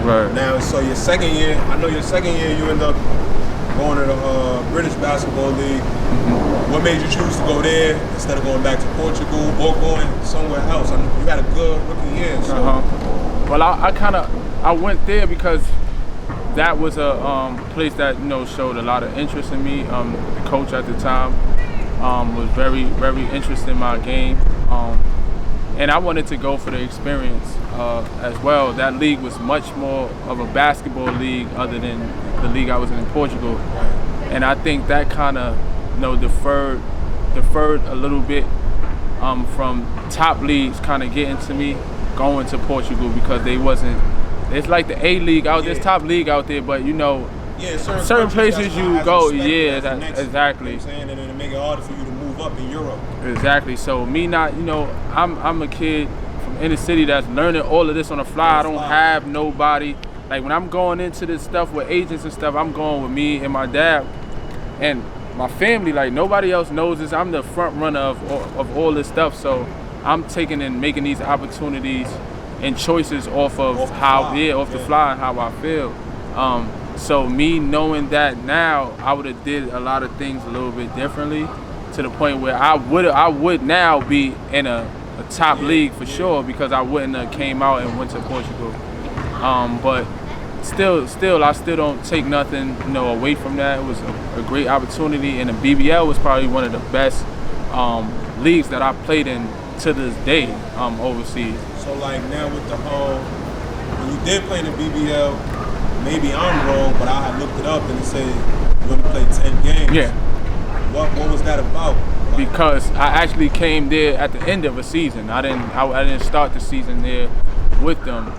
Right. Now, so your second year, I know your second year you end up going to the British Basketball League. What made you choose to go there instead of going back to Portugal or going somewhere else? I mean, you had a good rookie year. So. Well, I went there because that was a place that showed a lot of interest in me. The coach at the time was very, very interested in my game, and I wanted to go for the experience as well. That league was much more of a basketball league other than the league I was in Portugal, and I think that kind of deferred a little bit from top leagues kind of getting to me going to Portugal because they wasn't. It's like the A league out there, there's top league out there, but certain places you go, exactly. You know what I'm saying? And it make it harder for you to move up in Europe. Exactly. So me not, I'm a kid from inner city that's learning all of this on the fly. I don't have nobody. Like when I'm going into this stuff with agents and stuff, I'm going with me and my dad and my family. Like nobody else knows this. I'm the front runner of all this stuff. So I'm taking and making these opportunities and choices off the fly and how I feel. So me knowing that now, I would have did a lot of things a little bit differently to the point where I would now be in a top league for sure because I wouldn't have came out and went to Portugal. But still, I still don't take nothing away from that. It was a great opportunity, and the BBL was probably one of the best leagues that I played in to this day overseas. So like now with the when you did play in the BBL, maybe I'm wrong, but I had looked it up and it said you only played 10 games. Yeah. What was that about? Like, because I actually came there at the end of a season. I didn't start the season there with them.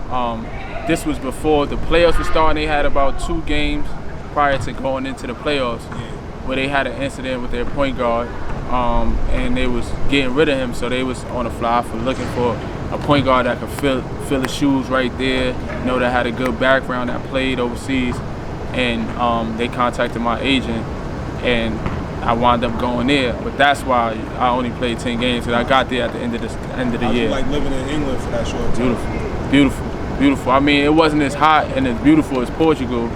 This was before the playoffs were starting. They had about 2 games prior to going into the playoffs where they had an incident with their point guard. And they was getting rid of him, so they was on the fly for looking for a point guard that could fill the shoes right there, that had a good background, that played overseas, and they contacted my agent, and I wound up going there. But that's why I only played 10 games, and I got there at the end of the year. Like living in England for that short time? Beautiful. I mean, it wasn't as hot and as beautiful as Portugal,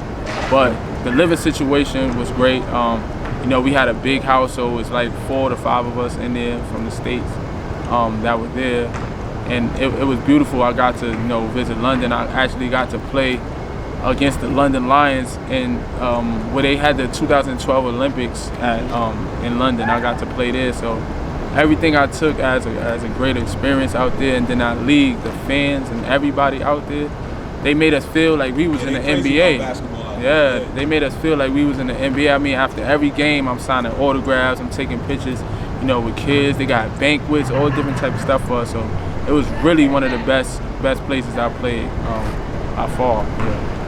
but the living situation was great. We had a big house, so it was like 4 to 5 of us in there from the States that were there. And it was beautiful. I got to, visit London. I actually got to play against the London Lions where they had the 2012 Olympics in London. I got to play there. So everything I took as a great experience out there. And then that league, the fans and everybody out there, they made us feel like we was in the NBA. Yeah, they made us feel like we was in the NBA. I mean, after every game, I'm signing autographs, I'm taking pictures, with kids. They got banquets, all different type of stuff for us. So it was really one of the best places I played by far. Yeah.